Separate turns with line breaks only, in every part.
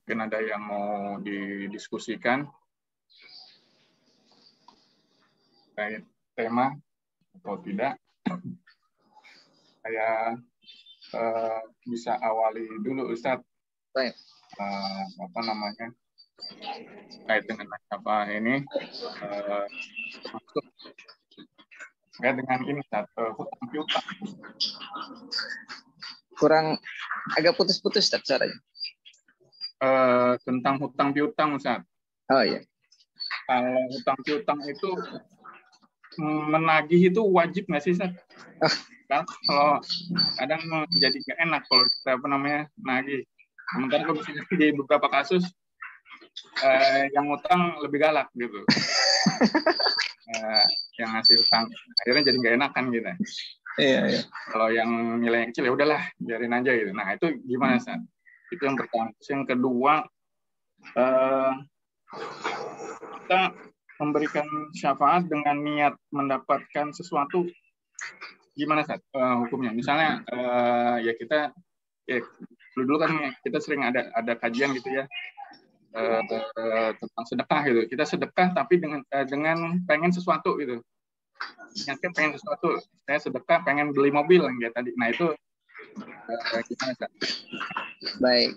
Mungkin ada yang mau didiskusikan terkait tema atau tidak. Saya bisa awali dulu, Ustadz.
Baik.
Apa namanya? Terkait dengan apa ini? Termasuk terkait dengan ini, hutang piutang.
Kurang agak putus-putus suaranya.
Tentang hutang piutang, Ustadz.
Oh iya.
Kalau hutang piutang itu menagih itu wajib nggak sih, Ustadz? Kan kalau kadang jadi nggak enak kalau kita apa namanya nagih. Sementara kalau misalnya di beberapa kasus yang utang lebih galak gitu. Yang ngasih utang akhirnya jadi nggak enakan gitu.
Iya.
Kalau yang nilai kecil ya udahlah biarin aja gitu. Nah itu gimana, Ustadz? Itu yang pertama. Yang kedua, kita memberikan syafaat dengan niat mendapatkan sesuatu, gimana, Ustadz, hukumnya? Misalnya ya kita dulu kan kita sering ada kajian gitu ya tentang sedekah gitu. Kita sedekah tapi dengan pengen sesuatu gitu. Niatnya pengen sesuatu. Saya sedekah pengen beli mobil kayak tadi. Nah itu gimana, Ustadz?
Baik.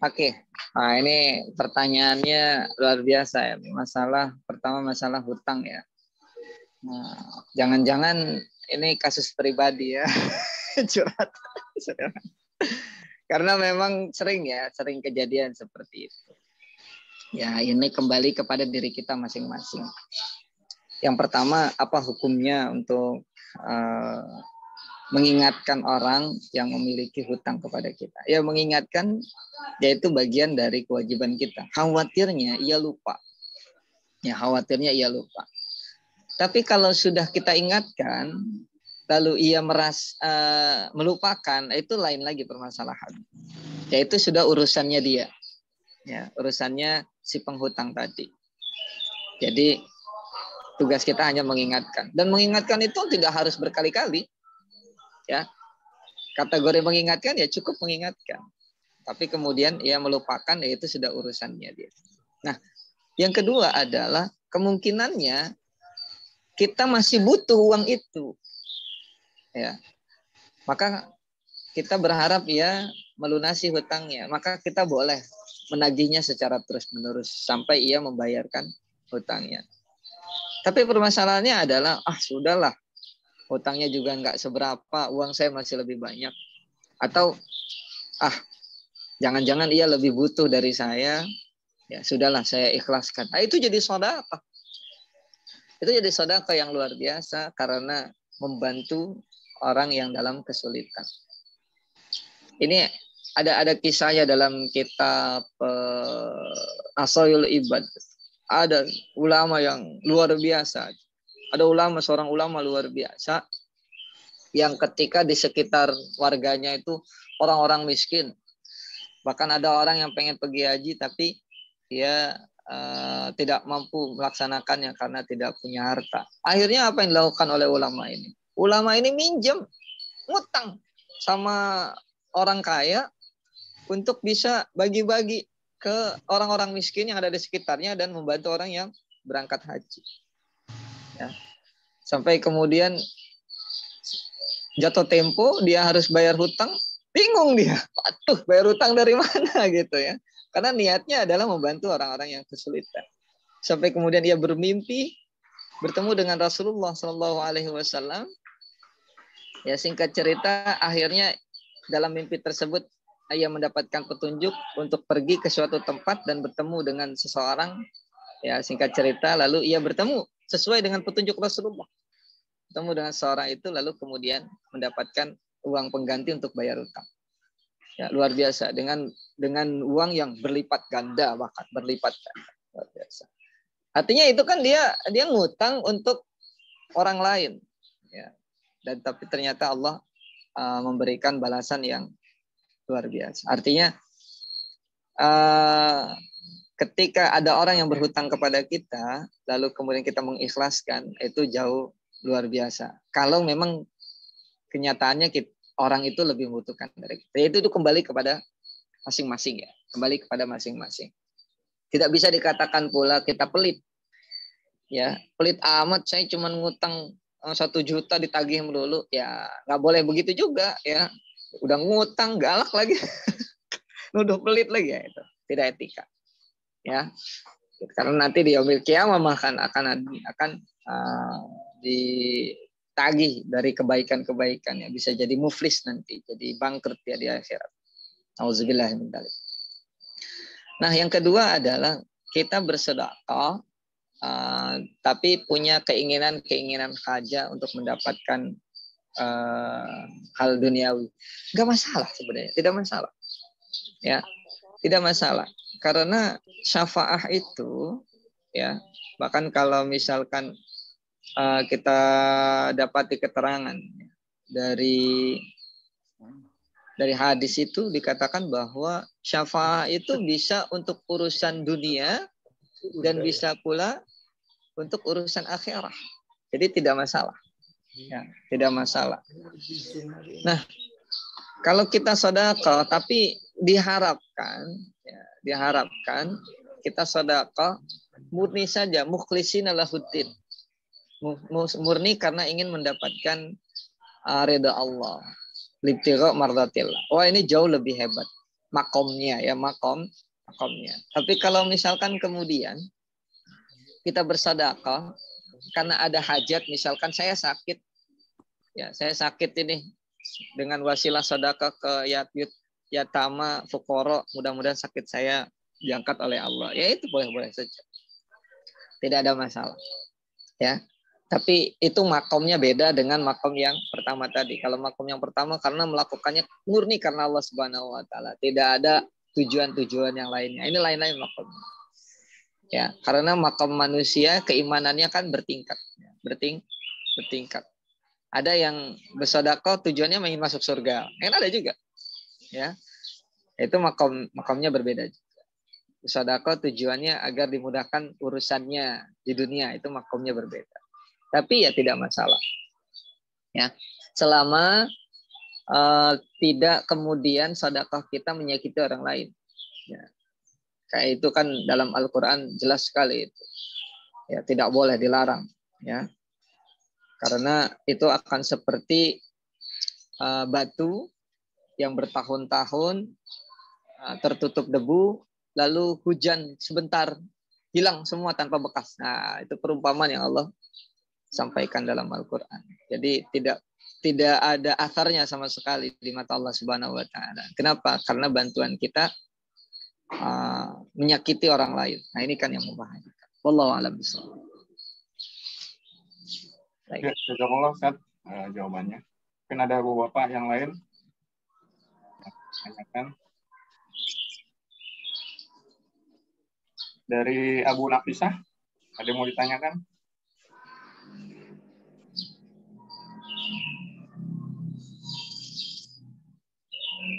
Oke. Nah, ini pertanyaannya luar biasa ya. Pertama masalah hutang ya. Nah, jangan-jangan ini kasus pribadi ya. Curhat. Karena memang sering kejadian seperti itu. Ya, ini kembali kepada diri kita masing-masing. Yang pertama, apa hukumnya untuk mengingatkan orang yang memiliki hutang kepada kita? Ya, mengingatkan yaitu bagian dari kewajiban kita. Khawatirnya ia lupa. Tapi kalau sudah kita ingatkan, lalu ia melupakan, itu lain lagi permasalahan. Yaitu sudah urusannya dia. Ya, urusannya si penghutang tadi. Jadi tugas kita hanya mengingatkan. Dan mengingatkan itu tidak harus berkali-kali. Ya. Kategori mengingatkan ya cukup mengingatkan. Tapi kemudian ia melupakan, ya itu sudah urusannya dia. Nah, yang kedua adalah kemungkinannya kita masih butuh uang itu. Ya. Maka kita berharap ia melunasi hutangnya. Maka kita boleh menagihnya secara terus-menerus sampai ia membayarkan hutangnya. Tapi permasalahannya adalah, sudahlah, hutangnya juga nggak seberapa, uang saya masih lebih banyak. Atau, jangan-jangan ia lebih butuh dari saya, ya sudahlah saya ikhlaskan. Nah, itu jadi sedekah. Itu jadi sedekah yang luar biasa karena membantu orang yang dalam kesulitan. Ini ada kisahnya dalam kitab Asoyul Ibad. Ada ulama yang luar biasa. Ada seorang ulama luar biasa yang ketika di sekitar warganya itu orang-orang miskin. Bahkan ada orang yang pengen pergi haji tapi dia tidak mampu melaksanakannya karena tidak punya harta. Akhirnya apa yang dilakukan oleh ulama ini? Ulama ini minjem, ngutang sama orang kaya untuk bisa bagi-bagi ke orang-orang miskin yang ada di sekitarnya dan membantu orang yang berangkat haji. Ya. Sampai kemudian jatuh tempo, dia harus bayar hutang, bingung dia. Aduh, bayar hutang dari mana gitu ya. Karena niatnya adalah membantu orang-orang yang kesulitan. Sampai kemudian ia bermimpi bertemu dengan Rasulullah SAW. Ya, singkat cerita, akhirnya dalam mimpi tersebut ia mendapatkan petunjuk untuk pergi ke suatu tempat dan bertemu dengan seseorang. Ya, singkat cerita, lalu ia bertemu sesuai dengan petunjuk Rasulullah. Bertemu dengan seorang itu, lalu kemudian mendapatkan uang pengganti untuk bayar hutang. Ya, luar biasa dengan uang yang berlipat ganda, bahkan berlipat ganda. Luar biasa. Artinya itu kan dia ngutang untuk orang lain. Ya. Dan tapi ternyata Allah memberikan balasan yang luar biasa. Artinya ketika ada orang yang berhutang kepada kita, lalu kemudian kita mengikhlaskan, itu jauh luar biasa. Kalau memang kenyataannya orang itu lebih membutuhkan dari kita. Itu kembali kepada masing-masing ya. Kembali kepada masing-masing. Tidak bisa dikatakan pula kita pelit. Ya, pelit amat, saya cuma ngutang 1 juta ditagih melulu. Ya, nggak boleh begitu juga ya. Udah ngutang galak lagi. Nuduh pelit lagi ya itu. Tidak etika. Ya. Karena nanti di yaumil qiyamah akan ditagih dari kebaikan-kebaikan ya, bisa jadi muflis nanti, jadi bangkrut ya di akhirat. Auzubillah min dzalik. Nah, yang kedua adalah kita bersedekah tapi punya keinginan saja untuk mendapatkan hal duniawi. Enggak masalah sebenarnya, tidak masalah. Ya, tidak masalah. Karena syafaah itu ya, bahkan kalau misalkan kita dapati keterangan dari hadis itu dikatakan bahwa syafaah itu bisa untuk urusan dunia dan bisa pula untuk urusan akhirat. Jadi tidak masalah. Ya, tidak masalah. Nah, kalau kita sedekah tapi diharapkan kita sedekah murni saja, mukhlishina lahuddin. Murni karena ingin mendapatkan ridha Allah. Libtigha mardatillah. Wah, ini jauh lebih hebat makomnya ya, makomnya. Tapi kalau misalkan kemudian kita bersedekah karena ada hajat, misalkan saya sakit ini, dengan wasilah sedekah ke yatama fuqara, mudah-mudahan sakit saya diangkat oleh Allah. Ya itu boleh-boleh saja. Tidak ada masalah. Ya. Tapi itu makomnya beda dengan makom yang pertama tadi. Kalau makom yang pertama karena melakukannya murni karena Allah Subhanahu wa taala, tidak ada tujuan-tujuan yang lainnya. Ini lain-lain makomnya. Ya, karena makom manusia keimanannya kan bertingkat. Bertingkat. Ada yang bersedekah tujuannya ingin masuk surga. Kan ada juga. Ya. Itu makomnya berbeda juga. Bersedekah tujuannya agar dimudahkan urusannya di dunia, itu makomnya berbeda. Tapi ya tidak masalah. Ya, selama tidak kemudian sedekah kita menyakiti orang lain. Ya. Kayak itu kan dalam Al-Qur'an jelas sekali itu. Ya, tidak boleh, dilarang, ya. Karena itu akan seperti batu yang bertahun-tahun tertutup debu, lalu hujan sebentar hilang semua tanpa bekas. Nah, itu perumpamaan yang Allah sampaikan dalam Al-Quran. Jadi tidak ada asarnya sama sekali di mata Allah Subhanahu wa taala. Kenapa? Karena bantuan kita menyakiti orang lain. Nah, ini kan yang membahayakan. Wallahu a'lam bishawab.
Ya, jazakallah Ustaz jawabannya. Mungkin ada Bapak yang lain tanyakan. Dari Abu Nafisah, ada yang mau ditanyakan?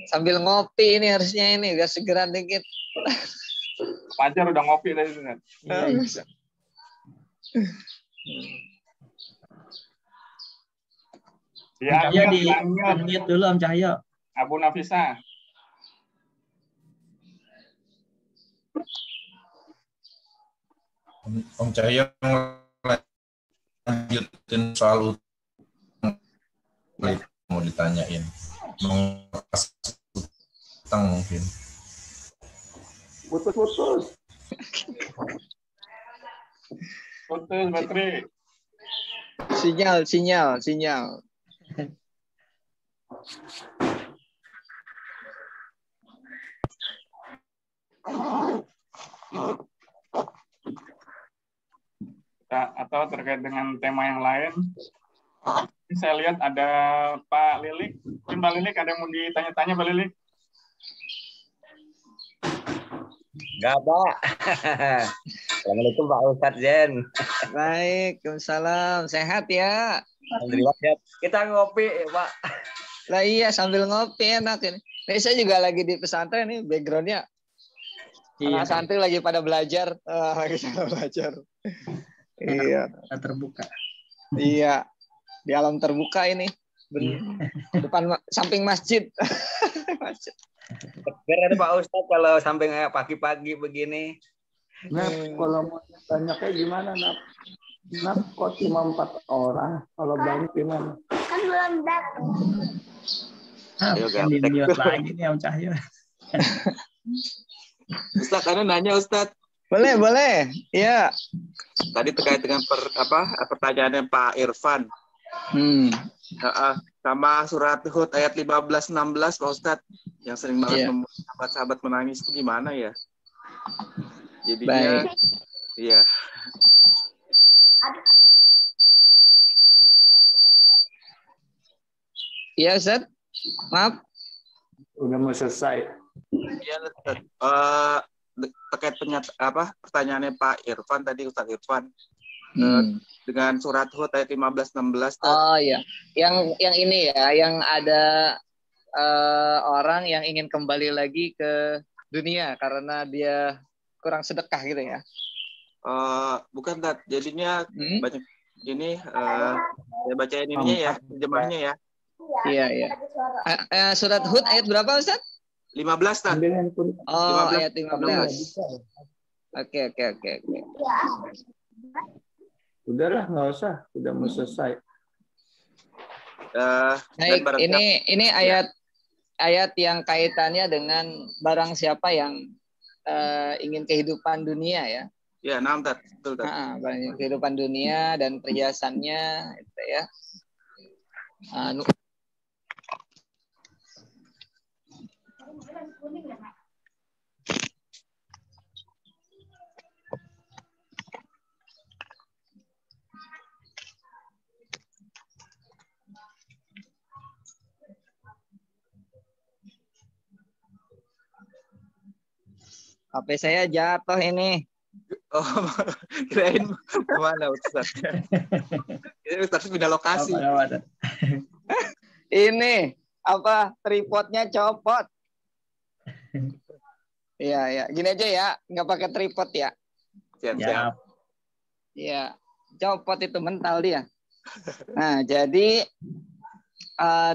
Sambil ngopi ini harusnya ini agak segeran dikit.
Fajar udah ngopi tadi Ustaz.
Ya, di dulu Om Cahyo.
Abu Nafisah.
Om Cahyo lanjutin soal mau ditanyain. Mau utang mungkin.
Putus baterai.
Sinyal.
Atau terkait dengan tema yang lain. Ini saya lihat ada Pak Lilik. Mungkin Pak Lilik ada yang mau ditanya-tanya Pak Lilik?
Enggak, Pak. Assalamualaikum Pak Ustadz Zen.
Waalaikumsalam. Sehat ya?
Alhamdulillah sehat. Kita ngopi, Pak.
Lah iya, sambil ngopi enak ini. Ini saya juga lagi di pesantren nih, backgroundnya. Anak santri lagi pada belajar. Iya.
Terbuka.
Iya. Di alam terbuka ini. Depan samping masjid.
Biar ada Pak Ustadz kalau sampai kayak pagi-pagi begini.
Nah, kalau mau banyaknya gimana, Nap? Nap kok cuma 4 orang, kalau banyak gimana?
Kan belum datang.
Ayo, kan di mute lagi nih Om Cahyo.
Ustaz, karena nanya Ustaz.
Boleh. Iya.
Tadi terkait dengan pertanyaannya Pak Irfan. Sama surat Hud ayat 15-16 Pak Ustaz, yang sering banget membuat sahabat-sahabat menangis itu gimana ya? Jadinya, iya.
Iya Ustaz, maaf.
Udah mau selesai.
Iya Ustaz. Terkait pertanyaannya Pak Irfan tadi, Ustaz Irfan. Dengan surat Hud ayat 15-16.
Oh iya, yang ini ya, yang ada orang yang ingin kembali lagi ke dunia karena dia kurang sedekah gitu ya?
Bukan Tat, jadinya banyak ini saya bacain ininya ya, terjemahnya ya.
Iya. Surat Hud ayat berapa Ustaz?
15 Tat.
Oh 15. Ayat 15. Oke.
Udahlah, nggak usah. Udah mau selesai.
Baik, ini ayat yang kaitannya dengan barang siapa yang ingin kehidupan dunia ya.
Ya, Tat. Betul Tat.
Kehidupan dunia dan perhiasannya itu ya. HP saya jatuh ini.
Oh, kirain kemana Ustaz? Ini Ustaz pindah lokasi.
Ini tripodnya copot. Iya. Gini aja ya, nggak pakai tripod ya.
Siap.
Iya, copot itu mental dia. Nah, jadi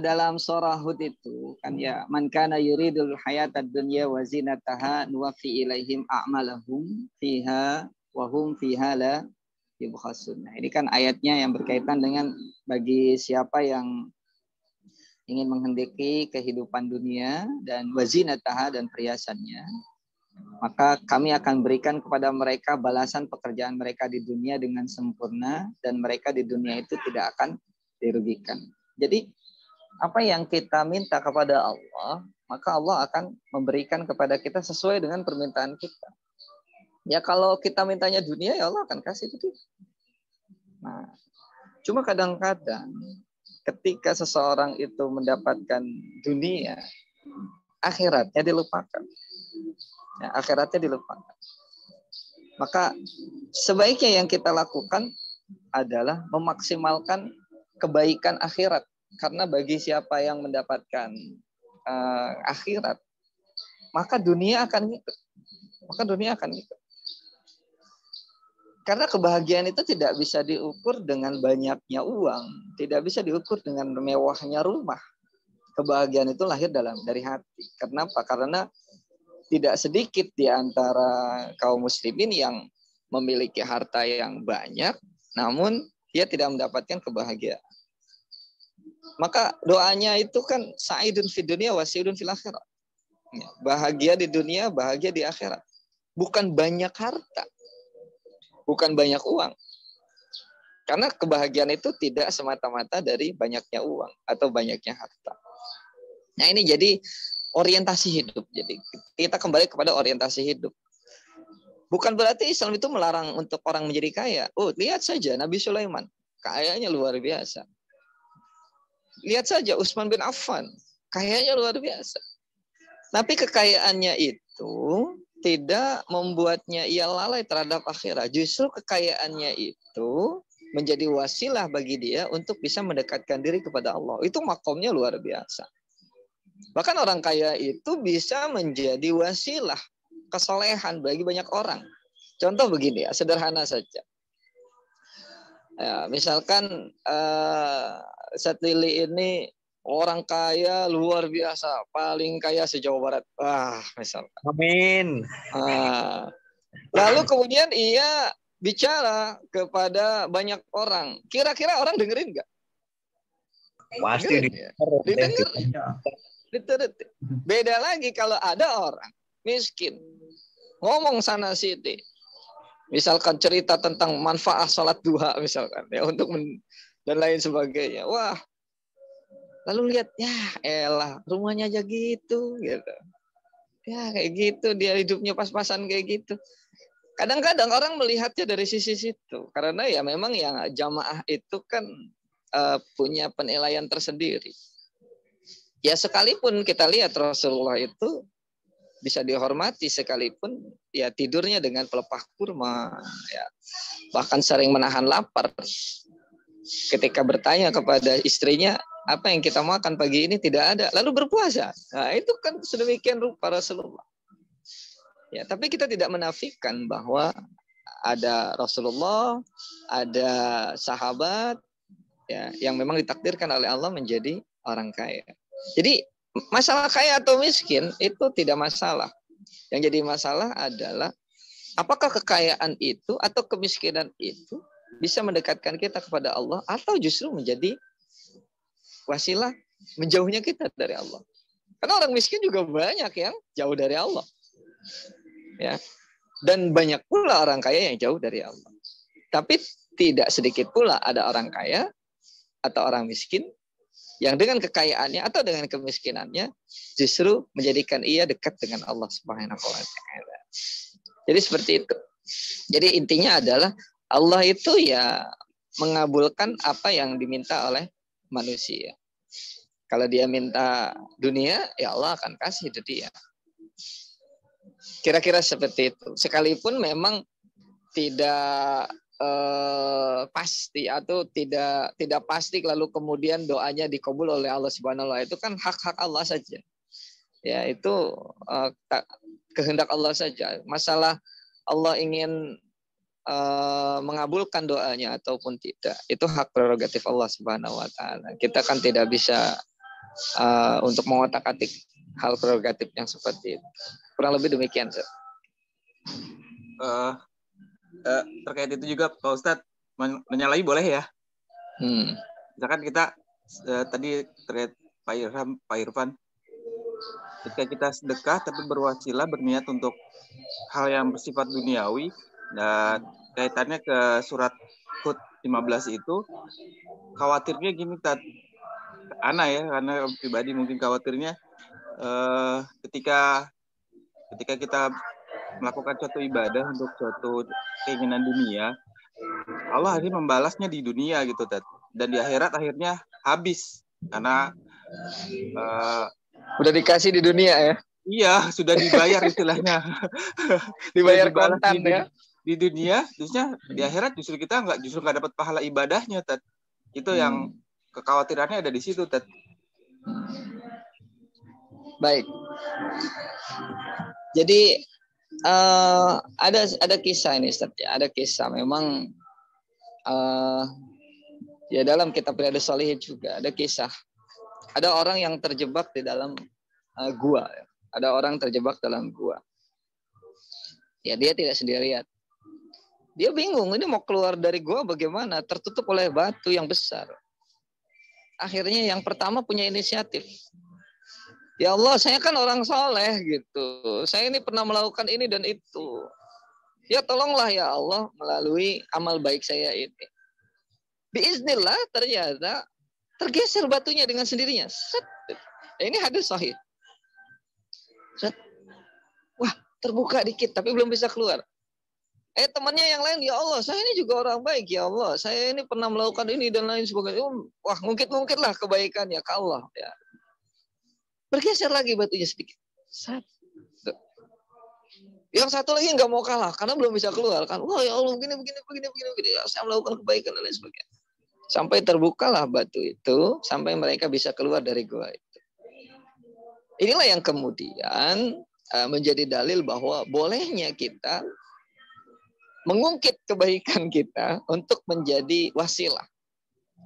dalam surah Hud itu kan ya, man kana yuridul hayatad dunya wa zinataha nuwaffi ilaihim a'malahum fiha wa hum fiha la yubkhasun. Nah, ini kan ayatnya yang berkaitan dengan bagi siapa yang ingin menghendaki kehidupan dunia dan wazinataha dan perhiasannya, maka kami akan berikan kepada mereka balasan pekerjaan mereka di dunia dengan sempurna dan mereka di dunia itu tidak akan dirugikan. Jadi apa yang kita minta kepada Allah, maka Allah akan memberikan kepada kita sesuai dengan permintaan kita. Ya kalau kita mintanya dunia, ya Allah akan kasih itu. Nah, cuma kadang-kadang ketika seseorang itu mendapatkan dunia, akhiratnya dilupakan. Ya, akhiratnya dilupakan. Maka sebaiknya yang kita lakukan adalah memaksimalkan kebaikan akhirat. Karena bagi siapa yang mendapatkan akhirat, maka dunia akan ngikut. Karena kebahagiaan itu tidak bisa diukur dengan banyaknya uang, tidak bisa diukur dengan mewahnya rumah. Kebahagiaan itu lahir dari hati. Kenapa? Karena tidak sedikit di antara kaum muslimin yang memiliki harta yang banyak, namun dia tidak mendapatkan kebahagiaan. Maka doanya itu kan sa'idun fid dunya wa sa'idun fil akhirat. Bahagia di dunia, bahagia di akhirat. Bukan banyak harta. Bukan banyak uang. Karena kebahagiaan itu tidak semata-mata dari banyaknya uang atau banyaknya harta. Nah, ini jadi orientasi hidup. Jadi kita kembali kepada orientasi hidup. Bukan berarti Islam itu melarang untuk orang menjadi kaya. Oh, lihat saja Nabi Sulaiman. Kayanya luar biasa. Lihat saja Utsman bin Affan, kayaknya luar biasa. Tapi kekayaannya itu tidak membuatnya ia lalai terhadap akhirat. Justru kekayaannya itu menjadi wasilah bagi dia untuk bisa mendekatkan diri kepada Allah. Itu makomnya luar biasa. Bahkan orang kaya itu bisa menjadi wasilah kesolehan bagi banyak orang. Contoh begini ya, sederhana saja. Ya, misalkan Ustaz Lili ini orang kaya luar biasa, paling kaya se-Jawa Barat. Wah, misalkan.
Amin.
Lalu kemudian ia bicara kepada banyak orang. Kira-kira orang dengerin nggak?
Pasti
Didengar. Beda lagi kalau ada orang miskin ngomong sana sini. Misalkan cerita tentang manfaat sholat duha misalkan ya dan lain sebagainya. Wah. Lalu lihat ya elah rumahnya aja gitu. Ya kayak gitu dia hidupnya pas-pasan kayak gitu. Kadang-kadang orang melihatnya dari sisi situ karena ya memang yang jamaah itu kan punya penilaian tersendiri. Ya sekalipun kita lihat Rasulullah itu bisa dihormati sekalipun ya tidurnya dengan pelepah kurma ya bahkan sering menahan lapar. Ketika bertanya kepada istrinya apa yang kita makan pagi ini tidak ada lalu berpuasa. Nah, itu kan sedemikian rupa Rasulullah. Ya, tapi kita tidak menafikan bahwa ada Rasulullah, ada sahabat ya yang memang ditakdirkan oleh Allah menjadi orang kaya. Jadi masalah kaya atau miskin itu tidak masalah. Yang jadi masalah adalah apakah kekayaan itu atau kemiskinan itu bisa mendekatkan kita kepada Allah atau justru menjadi wasilah menjauhnya kita dari Allah. Karena orang miskin juga banyak yang jauh dari Allah. Ya. Dan banyak pula orang kaya yang jauh dari Allah. Tapi tidak sedikit pula ada orang kaya atau orang miskin yang dengan kekayaannya atau dengan kemiskinannya justru menjadikan ia dekat dengan Allah Subhanahu wa taala. Jadi seperti itu. Jadi intinya adalah Allah itu ya mengabulkan apa yang diminta oleh manusia. Kalau dia minta dunia, ya Allah akan kasih itu dia. Kira-kira seperti itu. Sekalipun memang tidak pasti atau tidak pasti lalu kemudian doanya dikabul oleh Allah Subhanahu wa taala, itu kan hak-hak Allah saja. Ya, itu kehendak Allah saja. Masalah Allah ingin mengabulkan doanya ataupun tidak, itu hak prerogatif Allah Subhanahu wa taala. Kita kan tidak bisa untuk mengotak-atik hal prerogatif yang seperti itu. Kurang lebih demikian, Sir.
Terkait itu juga Pak Ustadz menyalahi boleh ya? Misalkan kita tadi terkait Pak Irfan, ketika kita sedekah tapi berwasilah berniat untuk hal yang bersifat duniawi dan kaitannya ke surat Hud 15 itu, khawatirnya gini Ana ya, karena pribadi mungkin khawatirnya ketika kita melakukan suatu ibadah untuk suatu keinginan dunia, Allah akhirnya membalasnya di dunia gitu, dan di akhirat akhirnya habis karena
udah dikasih di dunia ya.
Iya, sudah dibayar istilahnya.
Dibayar kontan ya.
Di dunia, terusnya di akhirat justru kita nggak dapat pahala ibadahnya, Itu yang kekhawatirannya ada di situ,
Baik. Jadi ada kisah ini, Ustaz. Ada kisah memang ya dalam kitab Riyadhus Shalihin juga ada kisah. Ada orang yang terjebak di dalam gua. Ada orang terjebak dalam gua. Ya dia tidak sendirian. Dia bingung ini mau keluar dari gua bagaimana? Tertutup oleh batu yang besar. Akhirnya yang pertama punya inisiatif. Ya Allah, saya kan orang soleh gitu. Saya ini pernah melakukan ini dan itu. Ya tolonglah ya Allah melalui amal baik saya ini. Biiznillah ternyata tergeser batunya dengan sendirinya. Set. Ini hadis sahih. Set. Wah, terbuka dikit tapi belum bisa keluar. Temannya yang lain, ya Allah, saya ini juga orang baik ya Allah. Saya ini pernah melakukan ini dan lain sebagainya. Wah, mungkin-mungkinlah kebaikannya ke Allah ya. Bergeser lagi batunya sedikit. Satu. Yang satu lagi nggak mau kalah karena belum bisa keluar kan. Wah ya Allah begini. Saya melakukan kebaikan dan lain sebagainya. Sampai terbukalah batu itu, sampai mereka bisa keluar dari gua itu. Inilah yang kemudian menjadi dalil bahwa bolehnya kita mengungkit kebaikan kita untuk menjadi wasilah.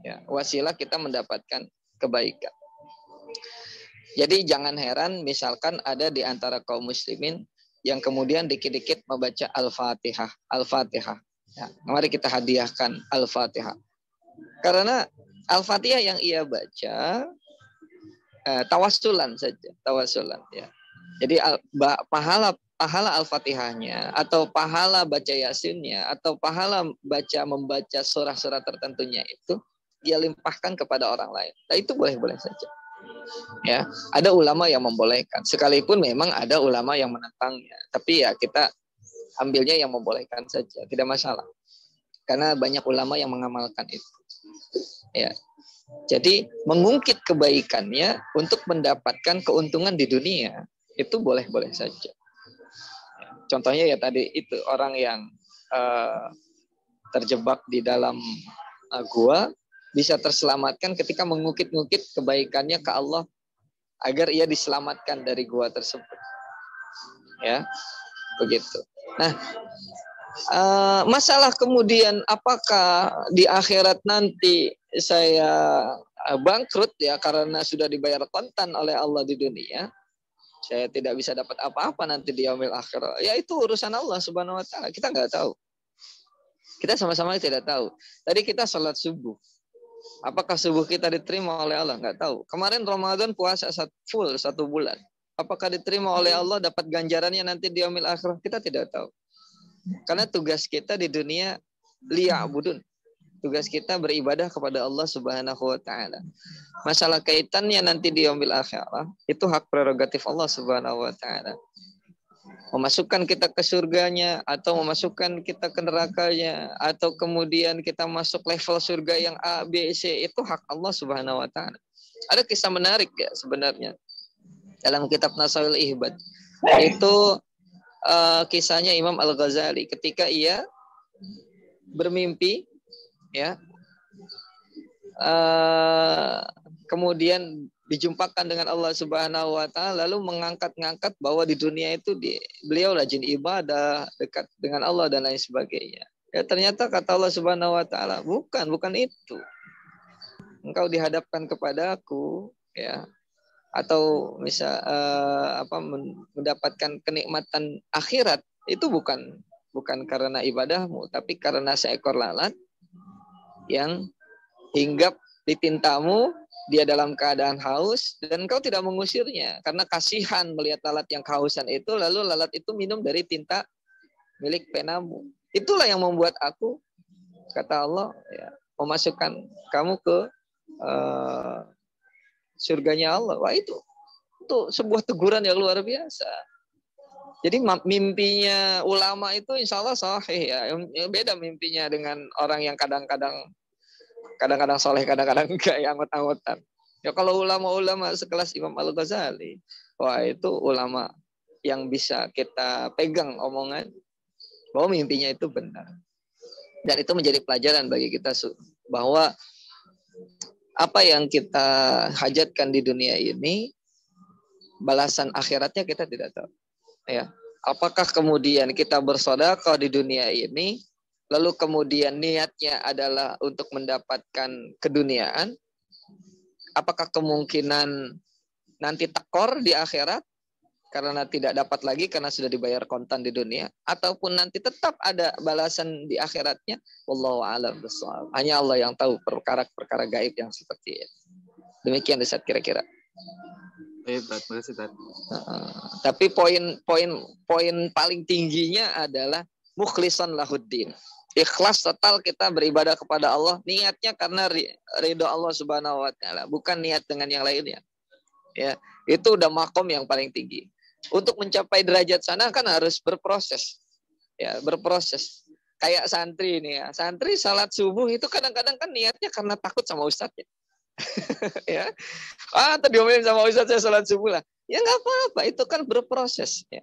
Ya, wasilah kita mendapatkan kebaikan. Jadi jangan heran misalkan ada di antara kaum muslimin yang kemudian dikit-dikit membaca Al-Fatihah. Al-Fatihah. Ya, mari kita hadiahkan Al-Fatihah. Karena Al-Fatihah yang ia baca tawassulan saja, tawassulan ya. Jadi pahala Al-Fatihahnya atau pahala baca Yasinnya atau pahala membaca surah-surah tertentunya itu dia limpahkan kepada orang lain. Nah, itu boleh-boleh saja. Ya, ada ulama yang membolehkan, sekalipun memang ada ulama yang menentangnya. Tapi ya kita ambilnya yang membolehkan saja, tidak masalah. Karena banyak ulama yang mengamalkan itu. Ya. Jadi mengungkit kebaikannya untuk mendapatkan keuntungan di dunia itu boleh-boleh saja. Contohnya ya tadi itu orang yang terjebak di dalam gua bisa terselamatkan ketika mengukit-ngukit kebaikannya ke Allah agar ia diselamatkan dari gua tersebut. Ya, begitu. Nah, masalah kemudian apakah di akhirat nanti saya bangkrut ya karena sudah dibayar kontan oleh Allah di dunia, saya tidak bisa dapat apa-apa nanti di yaumil akhir. Ya itu urusan Allah Subhanahu wa taala. Kita nggak tahu. Kita sama-sama tidak tahu. Tadi kita sholat subuh. Apakah subuh kita diterima oleh Allah? Nggak tahu. Kemarin Ramadan puasa full 1 bulan. Apakah diterima oleh Allah, dapat ganjarannya nanti di yaumil akhir? Kita tidak tahu. Karena tugas kita di dunia liya'budun. Tugas kita beribadah kepada Allah Subhanahu wa taala. Masalah kaitannya nanti di yaumil akhirah itu hak prerogatif Allah Subhanahu wa taala. Memasukkan kita ke surganya atau memasukkan kita ke nerakanya atau kemudian kita masuk level surga yang A, B, C itu hak Allah Subhanahu wa taala. Ada kisah menarik ya sebenarnya dalam kitab Nasail Ihbad. Itu kisahnya Imam Al-Ghazali ketika ia bermimpi ya. Kemudian dijumpakan dengan Allah Subhanahu wa taala lalu mengangkat bahwa di dunia itu beliau rajin ibadah, dekat dengan Allah dan lain sebagainya. Ya ternyata kata Allah Subhanahu wa taala, bukan itu. Engkau dihadapkan kepadaku ya atau misal mendapatkan kenikmatan akhirat itu bukan karena ibadahmu tapi karena seekor lalat yang hinggap di tintamu, dia dalam keadaan haus dan engkau tidak mengusirnya karena kasihan melihat lalat yang kehausan itu, lalu lalat itu minum dari tinta milik penamu. Itulah yang membuat aku, kata Allah, ya, memasukkan kamu ke surganya Allah. Wah itu sebuah teguran yang luar biasa. Jadi mimpinya ulama itu insya Allah sahih ya. Beda mimpinya dengan orang yang kadang-kadang soleh, kadang-kadang enggak, yang anggot-anggotan. Ya kalau ulama-ulama sekelas Imam Al-Ghazali, wah itu ulama yang bisa kita pegang omongan bahwa mimpinya itu benar. Dan itu menjadi pelajaran bagi kita bahwa apa yang kita hajatkan di dunia ini, balasan akhiratnya kita tidak tahu. Ya, apakah kemudian kita bersedekah di dunia ini, lalu kemudian niatnya adalah untuk mendapatkan keduniaan? Apakah kemungkinan nanti tekor di akhirat karena tidak dapat lagi karena sudah dibayar kontan di dunia, ataupun nanti tetap ada balasan di akhiratnya? Wallahu a'lam bishawab. Hanya Allah yang tahu perkara-perkara gaib yang seperti itu. Demikian Ustaz kira-kira. Tapi poin paling tingginya adalah mukhlisan lahuddin. Ikhlas total kita beribadah kepada Allah, niatnya karena ridho Allah Subhanahu wa taala, bukan niat dengan yang lainnya. Ya, itu udah makom yang paling tinggi. Untuk mencapai derajat sana kan harus berproses. Ya, berproses. Kayak santri ini ya. Santri salat subuh itu kadang-kadang kan niatnya karena takut sama ustadznya. Ya. Tadi diomelin sama ustadz saya salat subuh lah. Ya nggak apa-apa, itu kan berproses ya.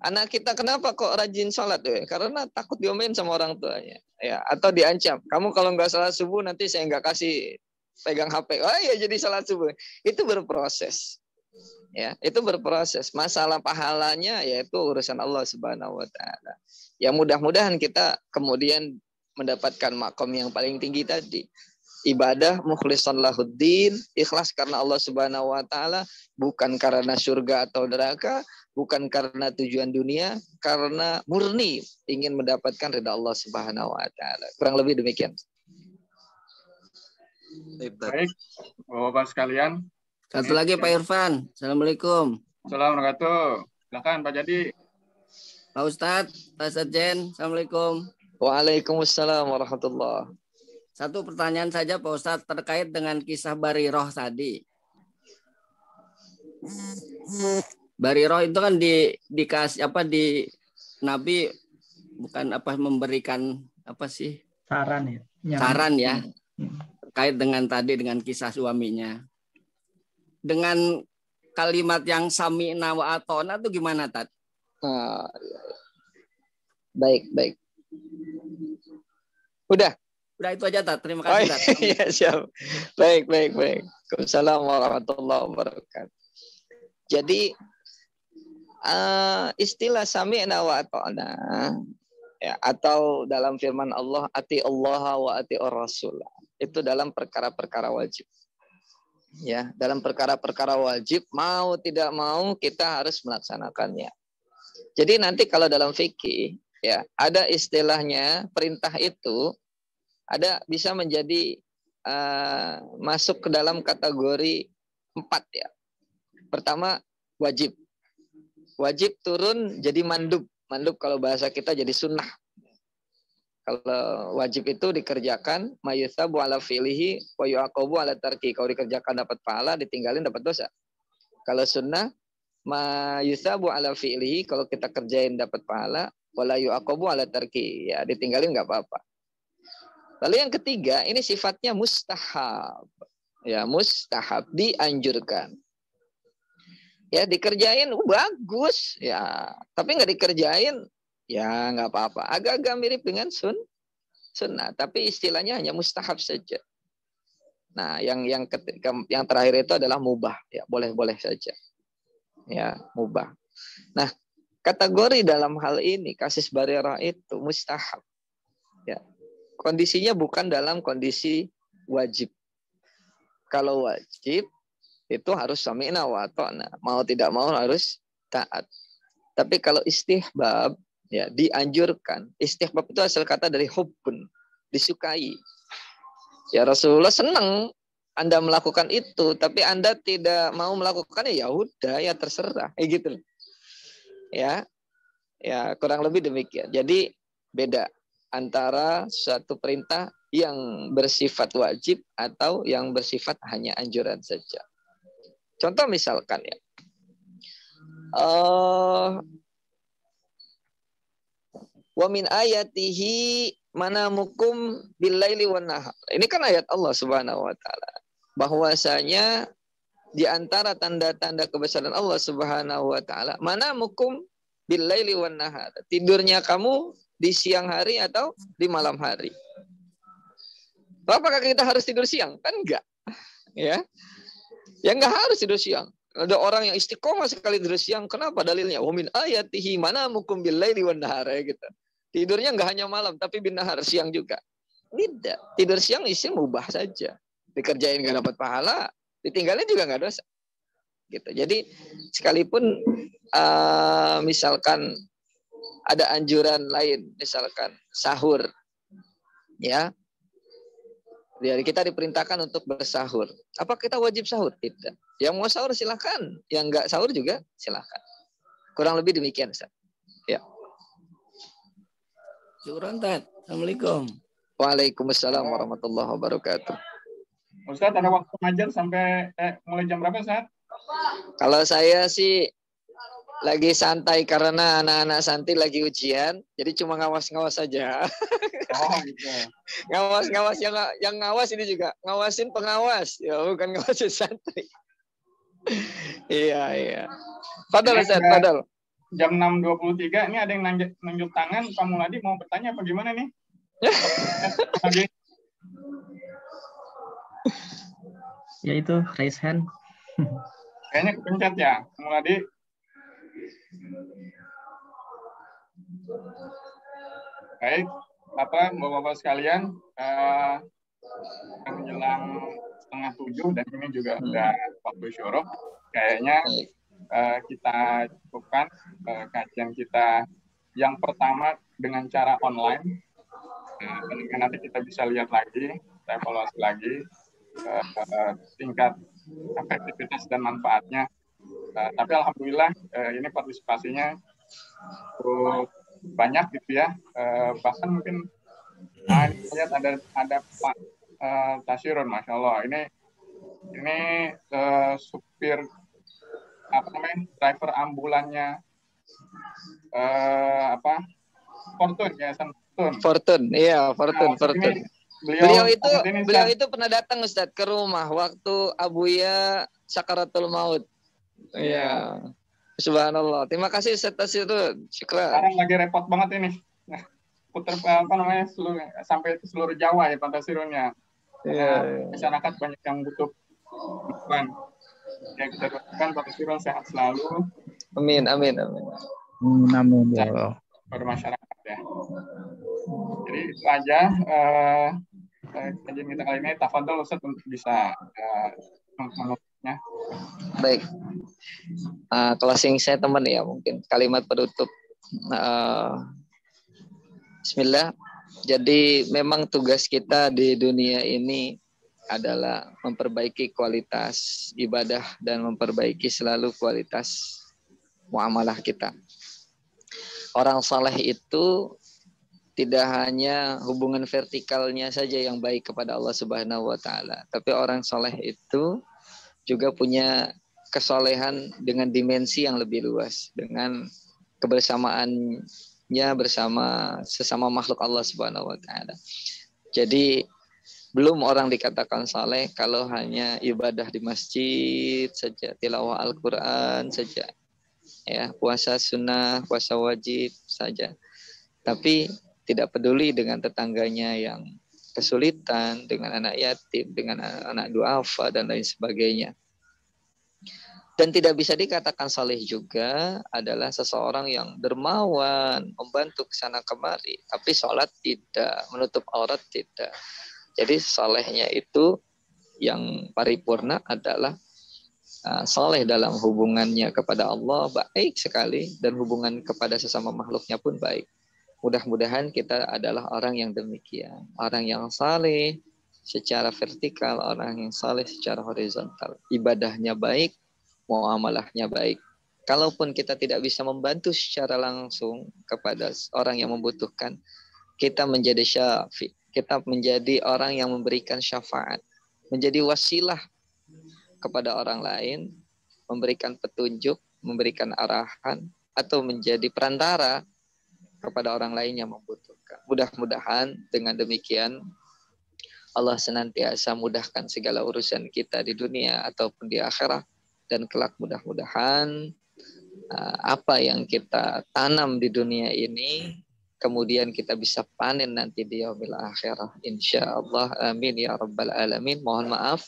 Anak kita kenapa kok rajin sholat? Karena takut diomelin sama orang tuanya. Ya, atau diancam. Kamu kalau nggak sholat subuh nanti saya nggak kasih pegang HP. Oh iya jadi sholat subuh. Itu berproses. Ya, itu berproses. Masalah pahalanya yaitu urusan Allah Subhanahu wa taala. Ya mudah-mudahan kita kemudian mendapatkan makom yang paling tinggi tadi. ibadah mukhlishan lahuddin, ikhlas karena Allah Subhanahu wa taala, bukan karena surga atau neraka, bukan karena tujuan dunia, karena murni ingin mendapatkan ridha Allah Subhanahu wa taala. Kurang lebih demikian.
Baik, Bapak-bapak sekalian.
Satu lagi Pak Irfan. Assalamualaikum.
Assalamualaikum warahmatullahi wabarakatuh. Silakan Pak Jadi.
Pak Ustadz, Pak Sarjen, Assalamualaikum.
Waalaikumsalam warahmatullahi.
Satu pertanyaan saja Pak Ustadz terkait dengan kisah Bariroh tadi. Bariroh itu kan dikasih apa di Nabi bukan apa memberikan apa sih?
Saran ya.
Saran ya. Terkait dengan tadi dengan kisah suaminya. Dengan kalimat yang sami'na wa atona itu gimana Tat?
Baik. Udah
itu aja Tat. Terima kasih Tat.
Ya, siap. Baik. Assalamualaikum warahmatullahi wabarakatuh. Jadi istilah sami'na wa ata'na ya, atau dalam firman Allah ati Allah wa ati ar-rasul, itu dalam perkara-perkara wajib. Ya, dalam perkara-perkara wajib mau tidak mau kita harus melaksanakannya. Jadi nanti kalau dalam fikih ya ada istilahnya perintah itu ada bisa menjadi masuk ke dalam kategori 4 ya. Pertama wajib. Wajib turun jadi mandub. Mandub kalau bahasa kita jadi sunnah. Kalau wajib itu dikerjakan mayutsabu ala fi'lihi wa yu'aqabu ala tarki. Kalau dikerjakan dapat pahala, ditinggalin dapat dosa. Kalau sunnah mayutsabu ala fi'lihi, kalau kita kerjain dapat pahala, wala yu'aqabu ala tarki. Ya, ditinggalin enggak apa-apa. Lalu yang ketiga, ini sifatnya mustahab. Ya, mustahab, dianjurkan. Ya, dikerjain bagus ya, tapi nggak dikerjain ya nggak apa-apa. Agak-agak mirip dengan sunnah, tapi istilahnya hanya mustahab saja. Nah, yang terakhir itu adalah mubah ya, boleh-boleh saja. Ya, mubah. Nah, kategori dalam hal ini kasus Barirah itu mustahab. Ya. Kondisinya bukan dalam kondisi wajib. Kalau wajib itu harus sami'na wa ata'na. Mau tidak mau harus taat. Tapi kalau istihbab, ya dianjurkan. Istihbab itu asal kata dari hubbun, disukai. Ya Rasulullah senang Anda melakukan itu, tapi Anda tidak mau melakukannya, ya udah, ya terserah. Gitu. Ya kurang lebih demikian. Jadi beda antara suatu perintah yang bersifat wajib atau yang bersifat hanya anjuran saja. Contoh misalkan ya, wa min ayatihi manamukum billaili wan nahar. Ini kan ayat Allah Subhanahu wa taala. Bahwasanya di antara tanda-tanda kebesaran Allah Subhanahu wa taala, manamukum billaili wan nahar. Tidurnya kamu di siang hari atau di malam hari. Apakah kita harus tidur siang? Kan enggak. Ya. Ya nggak harus tidur siang. Ada orang yang istiqomah sekali tidur siang. Kenapa dalilnya? Wa min ayatihi manamukum billaili wan nahar gitu. Tidurnya nggak hanya malam tapi bin nahar, siang juga. Tidak. Tidur siang isi mubah saja. Dikerjain nggak dapat pahala, ditinggalin juga nggak dosa. Gitu. Jadi sekalipun misalkan ada anjuran lain, misalkan sahur, ya. Jadi kita diperintahkan untuk bersahur. Apa kita wajib sahur? Tidak. Yang mau sahur silakan. Yang enggak sahur juga silakan. Kurang lebih demikian, Ustaz. Ya.
Syukran, Tat. Assalamualaikum.
Waalaikumsalam warahmatullahi wabarakatuh.
Ustaz, ada waktu ngajar sampai mulai jam berapa, Ustaz?
Kalau saya sih lagi santai karena anak-anak santri lagi ujian, jadi cuma ngawas-ngawas saja.
Oh, gitu.
Ngawas yang ngawas ini juga ngawasin pengawas, ya bukan ngawasin santri. Iya. Padahal Ustaz, padahal.
Jam 6.23 ini ada yang nunjuk tangan, Pak Muladi mau bertanya apa gimana nih?
Ya itu raise hand.
Kayaknya kepencet ya, Pak Muladi. Baik, Bapak-bapak sekalian, menjelang 6:30 dan ini juga udah waktu syuruk. Kayaknya kita cukupkan kajian kita yang pertama dengan cara online. Nanti kita bisa lihat lagi, kita evaluasi lagi tingkat efektivitas dan manfaatnya. Tapi alhamdulillah ini partisipasinya cukup banyak gitu ya. Bahkan mungkin lihat ada Pak Tasirun, masya Allah. Ini supir driver ambulannya Fortune ya,
Fortune, iya Fortune. Beliau itu pernah datang Ustadz ke rumah waktu Abuya sakaratul maut. Iya. Subhanallah. Terima kasih Ustadz Tasirun. Syukran.
Sekarang lagi repot banget ini. Putar sampai ke seluruh Jawa ya Pak Tasirunnya. Masyarakat banyak yang butuh dukungan. Ya, kita doakan Pak Tasirun sehat selalu.
Amin.
Amin ya Allah.
Pada masyarakat ya. Jadi itu aja kajian kita kali ini. Tafadhol Ustaz untuk bisa menutupnya.
Baik. Closing saya teman ya, mungkin kalimat penutup. Bismillah. Jadi memang tugas kita di dunia ini adalah memperbaiki kualitas ibadah dan memperbaiki selalu kualitas muamalah kita. Orang saleh itu tidak hanya hubungan vertikalnya saja yang baik kepada Allah Subhanahu wa taala, tapi orang saleh itu juga punya kesolehan dengan dimensi yang lebih luas, dengan kebersamaannya bersama sesama makhluk Allah Subhanahu wa taala. Jadi belum orang dikatakan saleh kalau hanya ibadah di masjid saja, tilawah Al-Qur'an saja. Ya, puasa sunnah, puasa wajib saja. Tapi tidak peduli dengan tetangganya yang kesulitan, dengan anak yatim, dengan anak duafa dan lain sebagainya. Dan tidak bisa dikatakan saleh juga adalah seseorang yang dermawan, membantu ke sana kemari, tapi sholat tidak, menutup aurat tidak. Jadi salehnya itu yang paripurna adalah saleh dalam hubungannya kepada Allah baik sekali, dan hubungan kepada sesama makhluknya pun baik. Mudah-mudahan kita adalah orang yang demikian, orang yang saleh secara vertikal, orang yang saleh secara horizontal. Ibadahnya baik, muamalahnya baik. Kalaupun kita tidak bisa membantu secara langsung kepada orang yang membutuhkan, kita menjadi syafi, kita menjadi orang yang memberikan syafaat, menjadi wasilah kepada orang lain, memberikan petunjuk, memberikan arahan, atau menjadi perantara kepada orang lain yang membutuhkan. Mudah-mudahan dengan demikian Allah senantiasa mudahkan segala urusan kita di dunia ataupun di akhirat, dan kelak mudah-mudahan apa yang kita tanam di dunia ini kemudian kita bisa panen nanti di yaumil akhirah, insyaallah. Amin ya rabbal alamin. Mohon maaf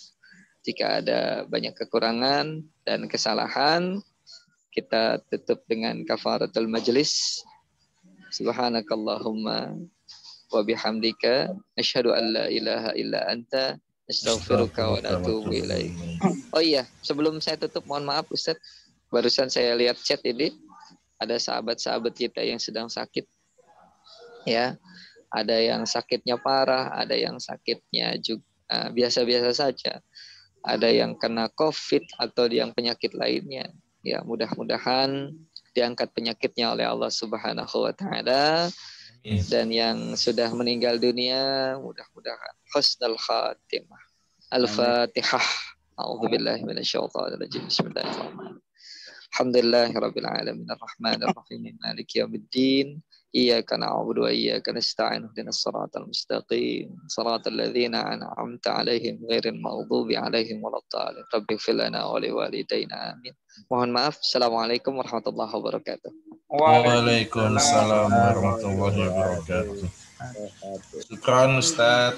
jika ada banyak kekurangan dan kesalahan. Kita tutup dengan kafaratul majlis. Subhanakallahumma wa bihamdika asyhadu an la ilaha illa anta astaghfiruka wa atubu ilaik. Oh iya, sebelum saya tutup mohon maaf Ustaz, barusan saya lihat chat ini ada sahabat-sahabat kita yang sedang sakit. Ya, ada yang sakitnya parah, ada yang sakitnya juga biasa-biasa saja. Ada yang kena COVID atau yang penyakit lainnya. Ya, mudah-mudahan diangkat penyakitnya oleh Allah Subhanahu wa taala. Dan yang sudah meninggal dunia mudah-mudahan husnul khatimah. Al-Fatihah. A'udzubillahi minasyaitonir rajim. Bismillahirrahmanirrahim. Alhamdulillahirabbil alamin arrahmanir rahim maliki yaumiddin. Iyyaka na'budu wa iyyaka nasta'in ihdinas siratal mustaqim siratal ladzina an'amta 'alaihim ghairil maghdubi 'alaihim waladdallin. Rabbighfir lana wa liwalidayna amin. Mohon maaf. Assalamualaikum warahmatullahi wabarakatuh.
Waalaikumsalam warahmatullahi wabarakatuh. Syukran Ustaz.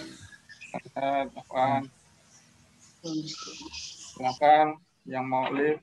Silakan yang mau live.